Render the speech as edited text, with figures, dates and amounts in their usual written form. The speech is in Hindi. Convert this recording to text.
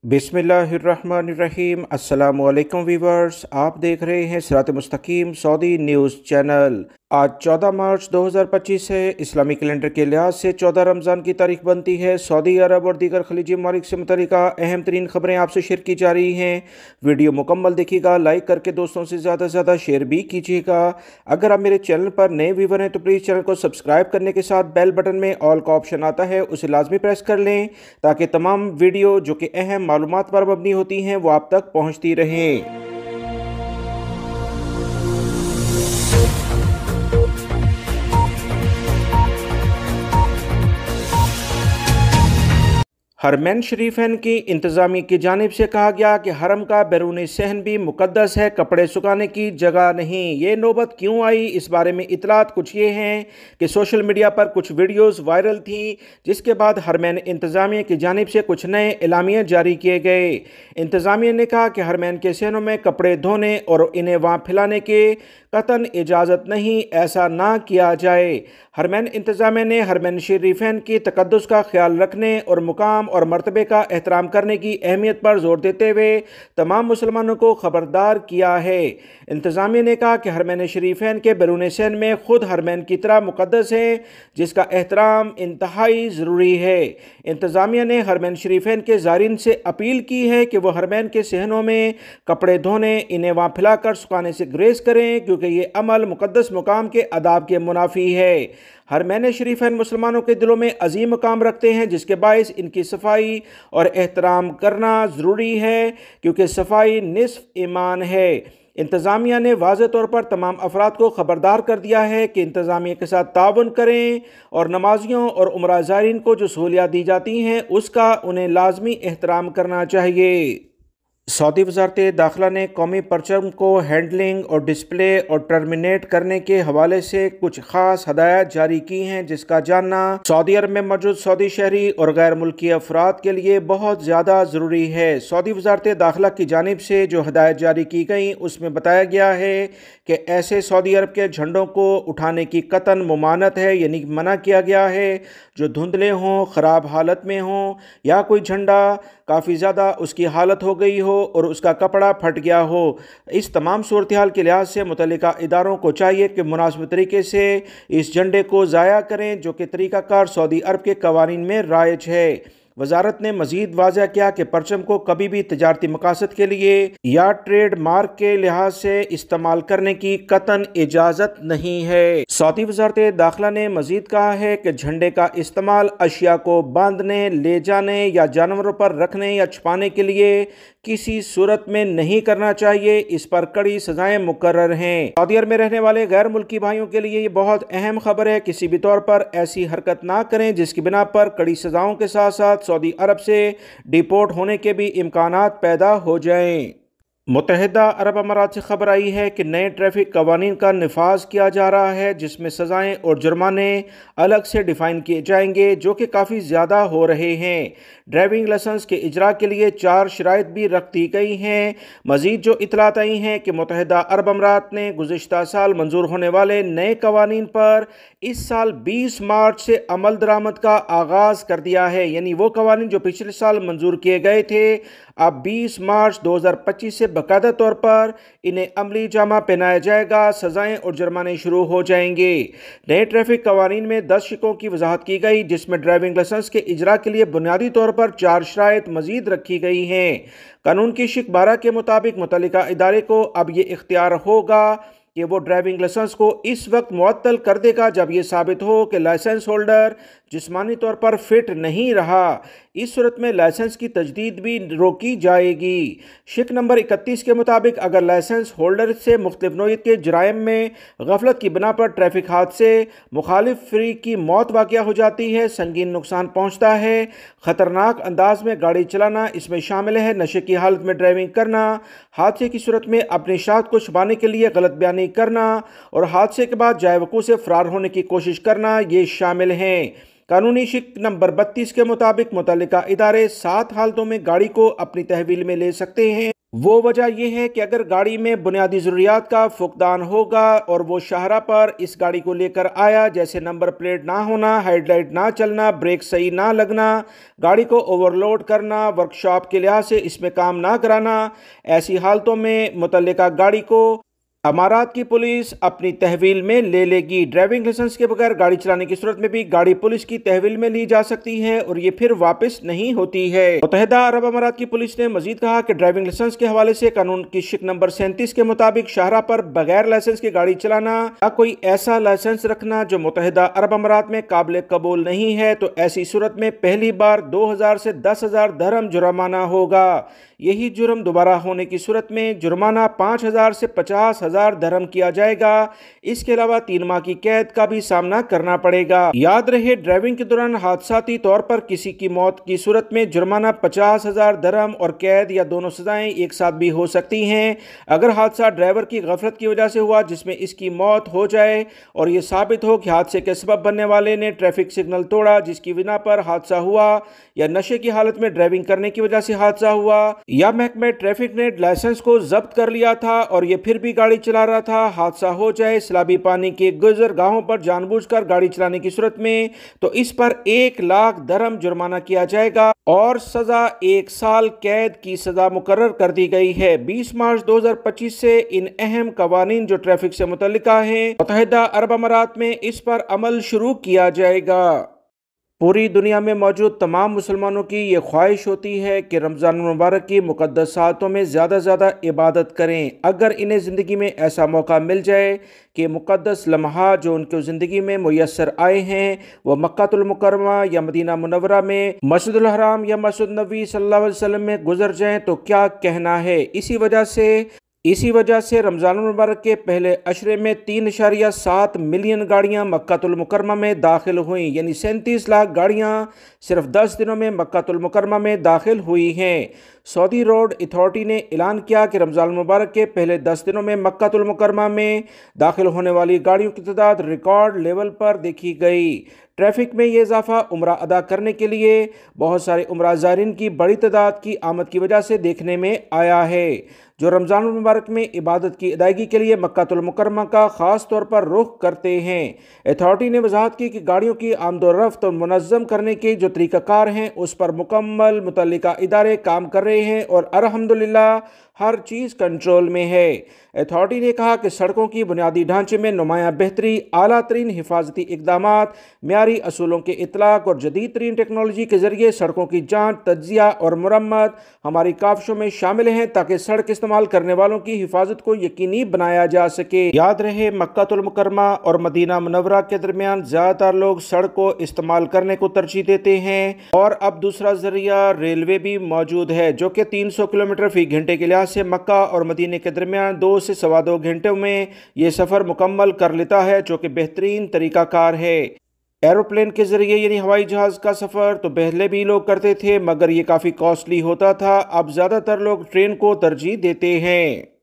बिस्मिल्लाहिर्रहमानिर्रहीम। अस्सलामुअलैकुम वीवर्स, आप देख रहे हैं सिरात मुस्तकीम सऊदी न्यूज़ चैनल। आज 14 मार्च 2025 है। इस्लामी कैलेंडर के लिहाज से 14 रमज़ान की तारीख बनती है। सऊदी अरब और दीगर खलीजी ममालिक से मुतल्लिक़ अहम तरीन खबरें आपसे शेयर की जा रही हैं। वीडियो मुकम्मल देखिएगा, लाइक करके दोस्तों से ज़्यादा शेयर भी कीजिएगा। अगर आप मेरे चैनल पर नए व्यूवर हैं तो प्लीज़ चैनल को सब्सक्राइब करने के साथ बेल बटन में ऑल का ऑप्शन आता है, उसे लाजमी प्रेस कर लें ताकि तमाम वीडियो जो कि अहम मालूमात पर मबनी होती हैं वो आप तक पहुँचती रहें। हरमैन शरीफैन की इंतज़ामिया की जानिब से कहा गया कि हरम का बैरून सहन भी मुक़द्दस है, कपड़े सुखाने की जगह नहीं। ये नौबत क्यों आई, इस बारे में इतलात कुछ ये हैं कि सोशल मीडिया पर कुछ वीडियोस वायरल थी, जिसके बाद हरमैन इंतज़ामिया की जानिब से कुछ नए एलामिया जारी किए गए। इंतज़ामिया ने कहा कि हरमैन के सहनों में कपड़े धोने और इन्हें वहाँ फैलाने के कतन इजाज़त नहीं, ऐसा ना किया जाए। हरमैन इंतज़ामिया ने हरमैन शरीफैन की तक़द्दुस का ख्याल रखने और मुकाम और मर्तबे का एहतराम करने की अहमियत पर जोर देते हुए तमाम मुसलमानों को खबरदार किया है। इंतज़ामिया ने कहा कि हरमैन शरीफैन के बैरून सहन में खुद हरमैन की तरह मुक़द्दस है, जिसका एहतराम इंतहाई ज़रूरी है। इंतज़ामिया ने हरमैन शरीफैन के ज़ायरीन से अपील की है कि वह हरमैन के सहनों में कपड़े धोने, इन्हें वहाँ फैलाकर सुखाने से गुरेज करें, क्योंकि ये अमल मुक़द्दस मुकाम के अदाब के मुनाफी है। हरमैन शरीफैन मुसलमानों के दिलों में अजीम मकाम रखते हैं, जिसके बायस इनकी सफाई और एहतराम करना ज़रूरी है, क्योंकि सफाई निस्फ ईमान है। इंतज़ामिया ने वाज़ेह तौर पर तमाम अफराद को ख़बरदार कर दिया है कि इंतज़ामिया के साथ ताउन करें और नमाजियों और उमरा ज़ायरीन को जो सहूलियात दी जाती हैं उसका उन्हें लाजमी एहतराम करना चाहिए। सऊदी वज़ारत दाखिला ने कौमी परचम को हैंडलिंग और डिस्प्ले और टर्मिनेट करने के हवाले से कुछ खास हदायत जारी की हैं, जिसका जानना सऊदी अरब में मौजूद सऊदी शहरी और गैर मुल्की अफराद के लिए बहुत ज़्यादा ज़रूरी है। सऊदी वज़ारत दाखिला की जानिब से जो हदायत जारी की गई उसमें बताया गया है कि ऐसे सऊदी अरब के झंडों को उठाने की कतन मुमानत है, यानी मना किया गया है जो धुंधले हों, ख़राब हालत में हों, या कोई झंडा काफ़ी ज़्यादा उसकी हालत हो गई हो और उसका कपड़ा फट गया हो। इस तमाम सूरत हाल के लिहाज से मुतल्लिका इदारों को चाहिए कि मुनासिब तरीके से इस झंडे को ज़ाया करें, जो कि तरीक़ाकार सऊदी अरब के कवानीन में राइज है। वजारत ने मजीद वाज़ह किया कि परचम को कभी भी तजारती मकासद के लिए या ट्रेड मार्क के लिहाज से इस्तेमाल करने की कतन इजाज़त नहीं है। सऊदी वजारत दाखिला ने मजीद कहा है कि झंडे का इस्तेमाल अशिया को बांधने, ले जाने या जानवरों पर रखने या छुपाने के लिए किसी सूरत में नहीं करना चाहिए। इस पर कड़ी सजाएं मुकर्रर हैं। सऊदी अरब में रहने वाले गैर मुल्की भाइयों के लिए ये बहुत अहम खबर है। किसी भी तौर पर ऐसी हरकत ना करें जिसकी बिना पर कड़ी सजाओं के साथ साथ सऊदी अरब से डिपोर्ट होने के भी इम्कानात पैदा हो जाएं। मुत्तहिदा अरब अमारात से खबर आई है कि नए ट्रैफिक कवानीन का निफाज किया जा रहा है, जिसमें सज़ाएँ और जुर्माने अलग से डिफ़ाइन किए जाएंगे, जो कि काफ़ी ज़्यादा हो रहे हैं। ड्राइविंग लाइसेंस के इजरा के लिए 4 शराइत भी रख दी गई हैं। मज़ीद जो इतलात आई हैं कि मुत्तहिदा अरब अमारात ने गुज़िश्ता साल मंजूर होने वाले नए कवानीन पर इस साल 20 मार्च से अमल दरामद का आगाज़ कर दिया है। यानी वो कवानीन जो पिछले साल मंजूर किए गए थे, अब 20 मार्च 2025 से बाकायदा तौर पर इन्हें अमली जामा पहनाया जाएगा, सज़ाएँ और जुर्माने शुरू हो जाएंगे। नए ट्रैफिक कवानीन में 10 शिकों की वजाहत की गई, जिसमें ड्राइविंग लाइसेंस के इजरा के लिए बुनियादी तौर पर 4 शराइत मजीद रखी गई हैं। कानून की शिक 12 के मुताबिक मुतल्लिका इदारे को अब ये इख्तियार होगा कि वो ड्राइविंग लाइसेंस को इस वक्त मुअत्तल कर देगा जब यह साबित हो कि लाइसेंस होल्डर जिस्मानी तौर पर फिट नहीं रहा। इस सूरत में लाइसेंस की तजदीद भी रोकी जाएगी। शिक नंबर 31 के मुताबिक अगर लाइसेंस होल्डर से मुख्तलिफ नौइयत के जराइम में गफलत की बिना पर ट्रैफिक हादसे मुखालिफ फ्री की मौत वाक़या हो जाती है, संगीन नुकसान पहुँचता है, ख़तरनाक अंदाज में गाड़ी चलाना इसमें शामिल है, नशे की हालत में ड्राइविंग करना, हादसे की सूरत में अपनी शाख को छुपाने के लिए गलत बयानी करना और हादसे के बाद जाए वकूफ़ से फ़रार होने की कोशिश करना, ये शामिल हैं। कानूनी शिक नंबर 32 के मुताबिक मुतल्लिका इदारे 7 हालतों में गाड़ी को अपनी तहवील में ले सकते हैं। वो वजह यह है कि अगर गाड़ी में बुनियादी ज़रूरियात का फुकदान होगा और वो शाहरा पर इस गाड़ी को लेकर आया, जैसे नंबर प्लेट ना होना, हेडलाइट ना चलना, ब्रेक सही ना लगना, गाड़ी को ओवरलोड करना, वर्कशॉप के लिहाज से इसमें काम ना कराना, ऐसी हालतों में मुतल्लिका गाड़ी को अमारात की पुलिस अपनी तहवील में ले लेगी। ड्राइविंग लाइसेंस के बगैर गाड़ी चलाने की सूरत में भी गाड़ी पुलिस की तहवील में ली जा सकती है और ये फिर वापस नहीं होती है। मुत्तहिदा अरब अमारात की पुलिस ने मजीद कहा कि ड्राइविंग लाइसेंस के हवाले से कानून की शिक नंबर 37 के मुताबिक शाहरा पर बगैर लाइसेंस की गाड़ी चलाना या कोई ऐसा लाइसेंस रखना जो मुत्तहिदा अरब अमारात में काबिल कबूल नहीं है, तो ऐसी सूरत में पहली बार 2000 से 10,000 दरहम जुर्माना होगा। यही जुर्म दोबारा होने की सूरत में जुर्माना 5,000 से 50,000 दरहम किया जाएगा। इसके अलावा 3 माह की कैद का भी सामना करना पड़ेगा। याद रहे, ड्राइविंग के दौरान हादसाती तौर पर किसी की मौत की सूरत में जुर्माना 50,000 दरहम और कैद या दोनों सजाएं एक साथ भी हो सकती हैं। अगर हादसा ड्राइवर की गफलत की वजह से हुआ जिसमें इसकी मौत हो जाए और यह साबित हो कि हादसे के सबब बनने वाले ने ट्रैफिक सिग्नल तोड़ा जिसकी बिना पर हादसा हुआ, या नशे की हालत में ड्राइविंग करने की वजह से हादसा हुआ, या महकमे ट्रैफिक ने लाइसेंस को जब्त कर लिया था और ये फिर भी गाड़ी चला रहा था, हादसा हो जाए सैलाबी पानी के गुजरगाहों पर जानबूझकर गाड़ी चलाने की सूरत में, तो इस पर 1 लाख दरहम जुर्माना किया जाएगा और सजा 1 साल कैद की सजा मुकर्रर कर दी गई है। 20 मार्च 2025 से इन अहम कवानीन जो ट्रैफिक से मुतल्लिका हैं, मुत्तहिदा अरब अमारात में इस पर अमल शुरू किया जाएगा। पूरी दुनिया में मौजूद तमाम मुसलमानों की ये ख्वाहिश होती है कि रमज़ान मुबारक की मुक़द्दस सातों में ज़्यादा से ज़्यादा इबादत करें। अगर इन्हें ज़िंदगी में ऐसा मौका मिल जाए कि मुक़द्दस लम्हा जो उनकी ज़िंदगी में मुयस्सर आए हैं वह मक्कातुल मुकर्रमा या मदीना मुनव्वरा में मस्जिदुल हराम या मस्जिद नबी सल्लल्लाहु अलैहि वसल्लम में गुजर जाएं तो क्या कहना है। इसी वजह से रमज़ान मुबारक के पहले अशरे में 3.7 मिलियन गाड़ियाँ मक्कातुल मुकर्रमा में दाखिल हुई, यानी 37 लाख गाड़ियाँ सिर्फ 10 दिनों में मक्कातुल मुकर्रमा में दाखिल हुई हैं। सऊदी रोड अथॉरिटी ने ऐलान किया कि रमज़ान मुबारक के पहले 10 दिनों में मक्कातुल मुकर्रमा में दाखिल होने वाली गाड़ियों की तादाद रिकॉर्ड लेवल पर देखी गई। ट्रैफिक में ये इजाफा उम्रा अदा करने के लिए बहुत सारे उम्रा ज़ायरीन की बड़ी तादाद की आमद की वजह से देखने में आया है, जो रमज़ान मुबारक में इबादत की अदायगी के लिए मक्कातुल मुकर्रमा का ख़ास तौर पर रुख करते हैं। अथॉरिटी ने वजाहत की कि गाड़ियों की आमदोरफ्त और मुनज़्ज़म करने के जो तरीक़ाकार हैं उस पर मुकम्मल मुतल्लिका इदारे काम कर रहे हैं और अल्हम्दुलिल्लाह हर चीज़ कंट्रोल में है। अथॉरिटी ने कहा कि सड़कों की बुनियादी ढांचे में नुमायाँ बेहतरी, आला तरीन हिफाजती इक़दामात, म्यारी असूलों के इतलाक़ और जदीद तरीन टेक्नोलॉजी के ज़रिए सड़कों की जाँच, तज्ज़िया और मुरम्मत हमारी काविशों में शामिल हैं ताकि सड़क इस्तेमाल करने वालों की हिफाजत को यकीनी बनाया जा सके। याद रहे, मक्कातुल मुकर्रमा और मदीना मुनव्वरा के दरमियान ज़्यादातर लोग सड़क को इस्तेमाल करने को तरजीह देते हैं और अब दूसरा ज़रिया रेलवे भी मौजूद है जो कि 300 किलोमीटर फ़ी घंटे के लिहाज से मक्का और मदीने के दरमियान 2 से सवा 2 घंटों में ये सफ़र मुकम्मल कर लेता है, जो कि बेहतरीन तरीक़ाकार है। एरोप्लेन के ज़रिए यानी हवाई जहाज़ का सफ़र तो पहले भी लोग करते थे मगर ये काफ़ी कॉस्टली होता था। अब ज़्यादातर लोग ट्रेन को तरजीह देते हैं।